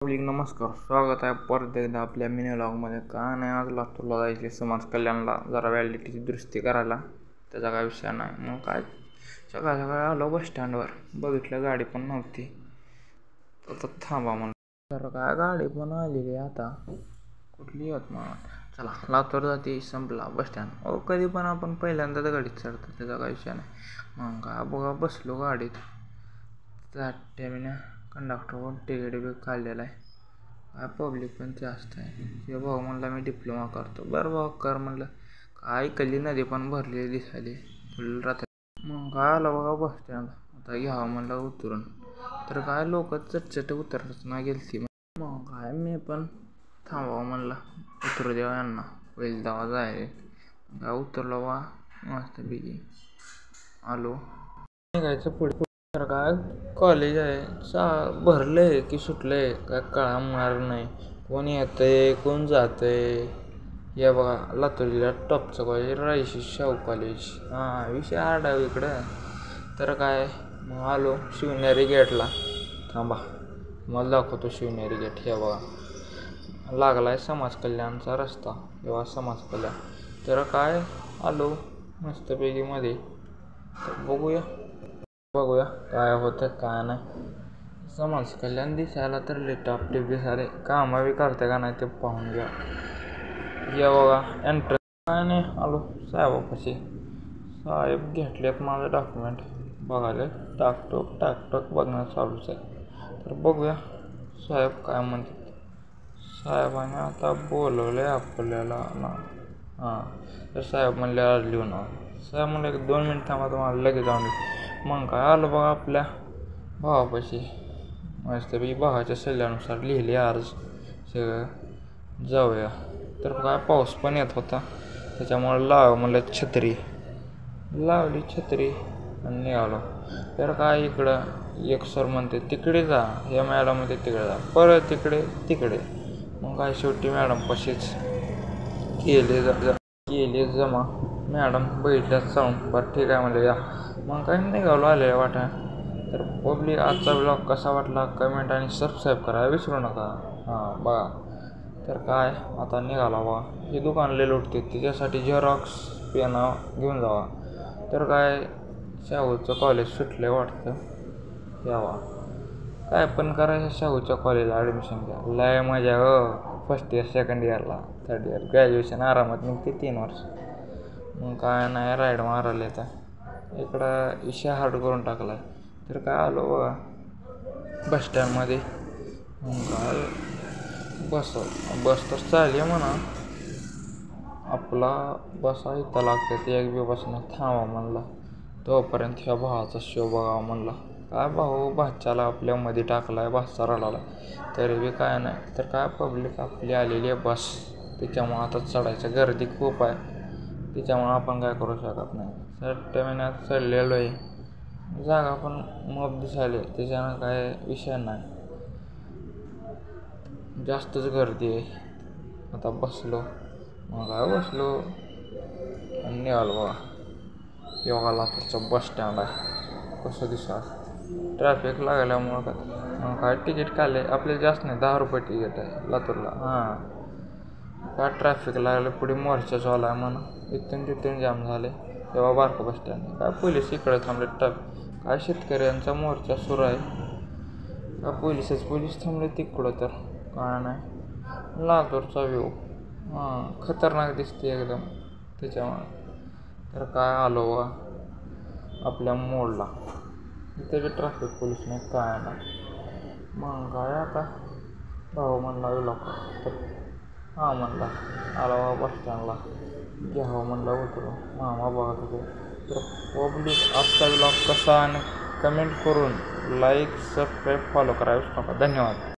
Public नमस्कार, स्वागत आहे परत एकदा आपल्या मिनी व्लॉगमध्ये. काय नाही, आज लातूरला जायचे समाज कल्याणला जरा व्हॅलिडिटीची दुरुस्ती करायला. त्याचा काय विषय नाही. मग काय सकाळ सकाळी आलो बस स्टँडवर, बघितलं गाडी पण नव्हती. तर थांबा म्हणून तर काय गाडी पण आलेली आता कुठली येत मग. चला लातूर जाते संपला बस स्टँड. कधी पण आपण पहिल्यांदाच गाडीत चढतो, त्याचा काय विषय नाही. मग काय बघा बसलो गाडीत, त्या टायमिने कंडक्टरवर तिकीट बी काढलेलं आहे. काय पब्लिक पण जास्त आहे. हे भाऊ म्हणला मी डिप्लोमा करतो. बरं भाऊ कर म्हणलं. काय कल्ली नदी पण भरलेली दिसायली फुल रात्री. मग काय आलं बघा बस स्टँड. आता घ्यावं म्हणलं उतरून, तर काय लोक चटचट उतरत ना गेलती. मग काय मी पण थांबावं म्हणलं, उतरू द्यावं यांना, पहिले दवा जाय. काय उतरलो बा मस्तपैकी आलो. निघायचं पुढे. तर काय कॉलेज आहे, भरलंय की सुटलंय काय कळा मार नाही. कोण येतंय कोण जातंय. या बघा लातूर जिल्ह्यात टॉपचं कॉलेज रायशी शाहू कॉलेज. विषय हार्ड आहे इकडं. तर काय मग आलो शिवनेरी गेटला. थांबा मला दाखवतो शिवनेरी गेट. हे बघा लागला आहे समाज कल्याणचा रस्ता, किंवा समाज कल्याण. तर काय आलो मस्तपैकी मध्ये. तर बघूया काय होतं काय नाही. समाज कल्याण दिसायला तर लय टापटीप दिसायला. कामं बी करते का नाही ते पाहून घ्या. या बघा एंट्रन्स. काय नाही आलो साहेबापाशी. साहेब घेतलेत माझं डॉक्युमेंट बघायला. टाकटोक बघणं चालूच आहे. तर बघूया साहेब काय म्हणतात. साहेबाने आता बोलवलं आहे आपल्याला ना. तर साहेब म्हणले आज लिहून साहेब म्हणलं 2 मिनिट थांबा तुम्हाला लगेच जाऊन दे. मग काय आलं बघा आपल्या भावापाशी. मस्तपैकी भावाच्या सल्ल्यानुसार लिहिले अर्ज सगळं. जाऊया. तर काय पाऊस पण येत होता, त्याच्यामुळे म्हणलं छत्री लावली आणि निघालो. तर काय इकडं एक सर म्हणते तिकडे जा, या मॅडम म्हणते तिकडे जा, परत तिकडे. मग काय शेवटी मॅडमपाशीच केले जमा. मॅडम बघितल्यात जाऊन बरं ठीक आहे म्हणलं या. मग काय निघालो आलेल्या वाटा. तर पब्लिक आजचा ब्लॉग कसा वाटला कमेंट आणि सबस्क्राईब करायला विसरू नका. बघा तर काय आता निघाला बा. हे दुकान लय लुटते, त्याच्यासाठी झेरॉक्स पेन घेऊन जावा. तर काय शाहूचं कॉलेज सुटलं वाटतं. यावा काय पण करायचं शाहूच्या कॉलेजला ॲडमिशन घ्या. लय मजा फर्स्ट इयर सेकंड इयरला थर्ड इयर ग्रॅज्युएशन आरामात निघते 3 वर्ष. मग काय नाही राईड मारायला येतं इकडं. विषय हार्ड करून टाकला आहे. तर काय आलो बघा बस स्टँडमध्ये. मग काय बस तर चालली म्हणा. आपला बसा इथं लागते ते एक बसनं थांबा म्हणला. तोपर्यंत ह्या भावाचा शो बघावा म्हणला. काय भाऊ भाच्याला आपल्यामध्ये टाकला आहे, भाचा रडाला. तरी बी काय नाही. तर काय पब्लिक आपली आलेली आहे बस, त्याच्यामुळं आता चढायचं गर्दी खूप आहे, त्याच्यामुळं आपण काय करू शकत नाही. 7 महिन्यात चढलेलो आहे. जागा पण मग दिसायले, त्याच्यानं काय विषय नाही. जास्तच गर्दी आहे. आता बसलो आणि निघालो बघा. योगा लातूरचं बस स्टँड आहे कसं दिसा. ट्रॅफिक लागल्यामुळं काय तिकीट काढले आपल्याला जास्त नाही, 10 रुपये तिकीट आहे लातूरला. काय ट्रॅफिक लागलं पुढे मोर्चा चालू आहे म्हणा. इथून जाम झाले. तेव्हा बारकं बस स्टँड. काय पोलीस इकडे थांबले. काय शेतकऱ्यांचा मोर्चा सुरू आहे. काय पोलीस थांबले तिकडं. तर काय नाही लातूरचा व्ह्यू खतरनाक दिसते एकदम त्याच्यामुळे. तर काय आलो बघा आपल्या मोडला. इथे बी ट्रॅफिक पोलीस नाही काय नाही. मग काय आता भाऊ म्हणला लवकर. तर म्हणला आला बा बस स्टँडला घ्यावं म्हणलं उतरून. मामा बघा तिथे. तर पब्लिक आजचा ब्लॉग कसा आणि कमेंट करून लाईक सबस्क्राईब फॉलो करायला विसरू नका. धन्यवाद.